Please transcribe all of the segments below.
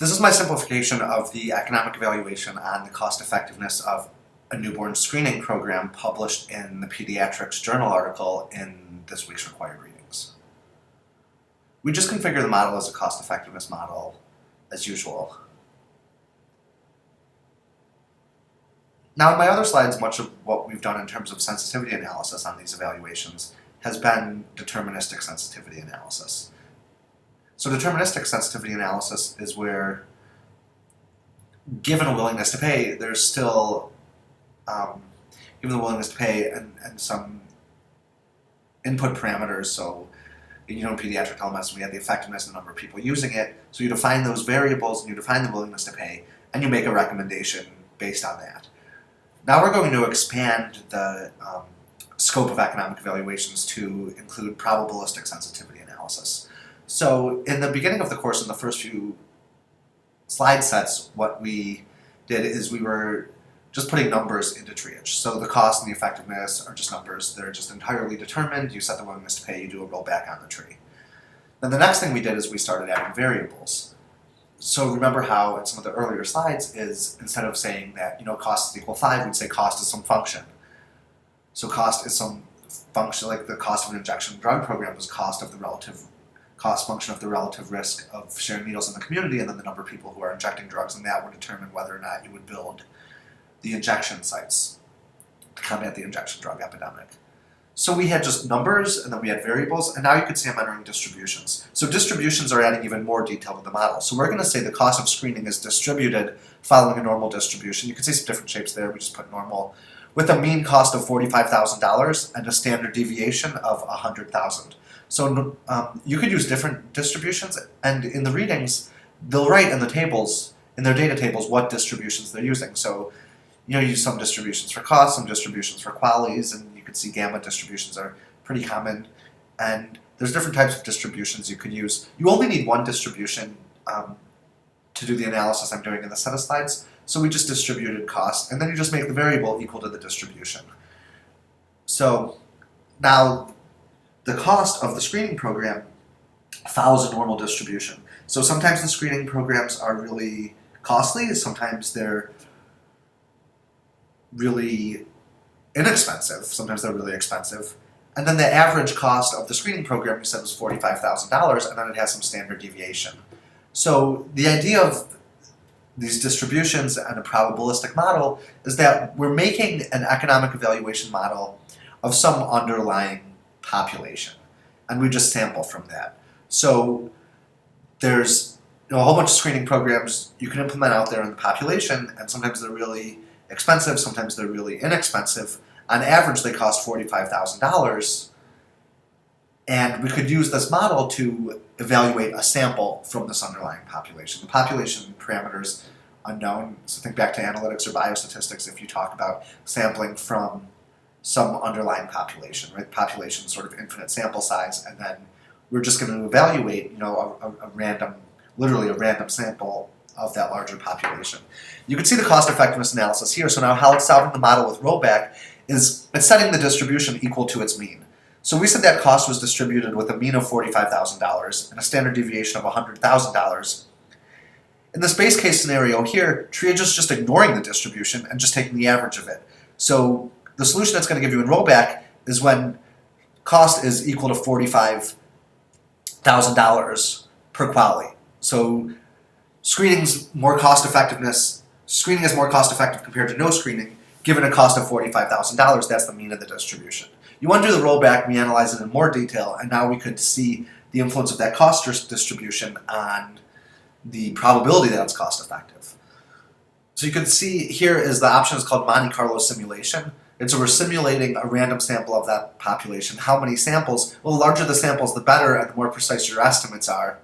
This is my simplification of the economic evaluation on the cost effectiveness of a newborn screening program published in the Pediatrics Journal article in this week's required readings. We just configure the model as a cost effectiveness model as usual. Now in my other slides, much of what we've done in terms of sensitivity analysis on these evaluations has been deterministic sensitivity analysis. So deterministic sensitivity analysis is where, given a willingness to pay, there's still, given the willingness to pay and some input parameters, so in pediatric telemedicine we had the effectiveness and the number of people using it, so you define those variables and you define the willingness to pay, and you make a recommendation based on that. Now we're going to expand the scope of economic evaluations to include probabilistic sensitivity analysis. So in the beginning of the course, in the first few slide sets, what we did is we were just putting numbers into TreeAge. So the cost and the effectiveness are just numbers. They're just entirely determined. You set the willingness to pay, you do a rollback on the tree. Then the next thing we did is we started adding variables. So remember how in some of the earlier slides is instead of saying that cost is equal 5, we'd say cost is some function. So cost is some function, like the cost of an injection drug program was cost of the relative cost function of the relative risk of sharing needles in the community, and then the number of people who are injecting drugs, and that would determine whether or not you would build the injection sites to combat the injection drug epidemic. So we had just numbers, and then we had variables, and now you could see I'm entering distributions. So distributions are adding even more detail to the model. So we're going to say the cost of screening is distributed following a normal distribution. You can see some different shapes there. We just put normal, with a mean cost of $45,000 and a standard deviation of $100,000. So you could use different distributions, and in the readings, they'll write in the tables, in their data tables, what distributions they're using. So you use some distributions for cost, some distributions for qualities, and you can see gamma distributions are pretty common. And there's different types of distributions you could use. You only need one distribution to do the analysis I'm doing in the set of slides. So we just distributed cost, and then you just make the variable equal to the distribution. So now the cost of the screening program follows a normal distribution. So sometimes the screening programs are really costly, sometimes they're really inexpensive, sometimes they're really expensive. And then the average cost of the screening program you said was $45,000, and then it has some standard deviation. So the idea of these distributions and a probabilistic model is that we're making an economic evaluation model of some underlying population, and we just sample from that. So there's a whole bunch of screening programs you can implement out there in the population, and sometimes they're really expensive, sometimes they're really inexpensive. On average, they cost $45,000, and we could use this model to evaluate a sample from this underlying population. The population parameters unknown, so think back to analytics or biostatistics if you talk about sampling from some underlying population, right? Population is sort of infinite sample size, and then we're just going to evaluate, literally a random sample of that larger population. You can see the cost effectiveness analysis here. So now how it's solving the model with rollback is it's setting the distribution equal to its mean. So we said that cost was distributed with a mean of $45,000 and a standard deviation of $100,000. In this base case scenario here, TreeAge is just ignoring the distribution and just taking the average of it. So the solution that's going to give you in rollback is when cost is equal to $45,000 per quality. So screening is more cost effective compared to no screening, given a cost of $45,000. That's the mean of the distribution. You undo the rollback, we analyze it in more detail, and now we could see the influence of that cost distribution on the probability that it's cost effective. So you can see here is the option is called Monte Carlo simulation. And so we're simulating a random sample of that population. How many samples? Well, the larger the samples, the better, and the more precise your estimates are.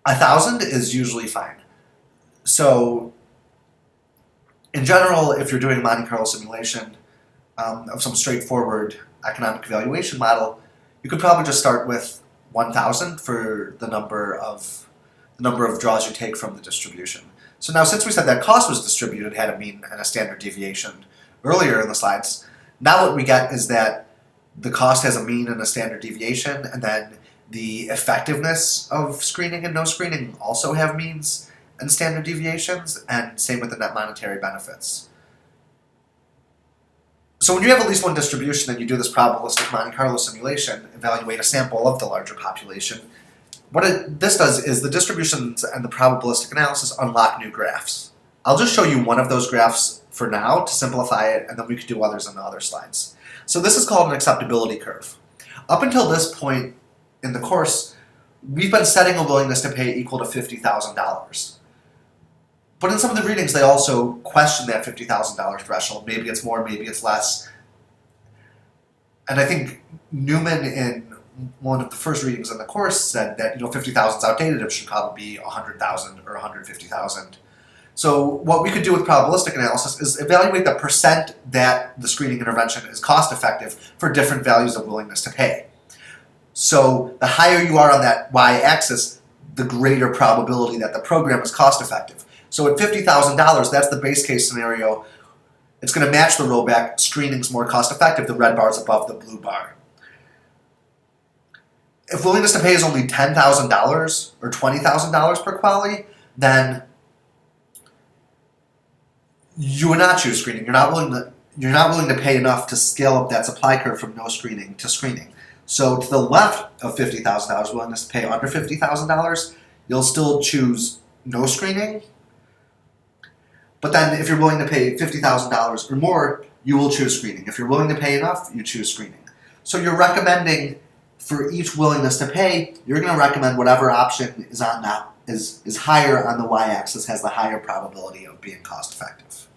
1,000 is usually fine. So in general, if you're doing a Monte Carlo simulation of some straightforward economic evaluation model, you could probably just start with 1,000 for the number of draws you take from the distribution. So now since we said that cost was distributed, had a mean and a standard deviation earlier in the slides, now what we get is that the cost has a mean and a standard deviation, and then The effectiveness of screening and no screening also have means and standard deviations, and same with the net monetary benefits. So when you have at least one distribution and you do this probabilistic Monte Carlo simulation, evaluate a sample of the larger population, this does is the distributions and the probabilistic analysis unlock new graphs. I'll just show you one of those graphs for now to simplify it, and then we could do others on the other slides. So this is called an acceptability curve. Up until this point in the course, we've been setting a willingness to pay equal to $50,000. But in some of the readings, they also question that $50,000 threshold. Maybe it's more, maybe it's less. And I think Newman, in one of the first readings in the course, said that 50,000 is outdated. It should probably be 100,000 or 150,000. So what we could do with probabilistic analysis is evaluate the percent that the screening intervention is cost effective for different values of willingness to pay. So the higher you are on that y-axis, the greater probability that the program is cost effective. So at $50,000, that's the base case scenario. It's going to match the rollback. Screening's more cost effective. The red bar is above the blue bar. If willingness to pay is only $10,000 or $20,000 per quality, then you would not choose screening. You're not willing to pay enough to scale up that supply curve from no screening to screening. So to the left of $50,000, willingness to pay under $50,000, you'll still choose no screening. But then if you're willing to pay $50,000 or more, you will choose screening. If you're willing to pay enough, you choose screening. So you're recommending for each willingness to pay, you're going to recommend whatever option is on that is higher on the y-axis, has the higher probability of being cost effective.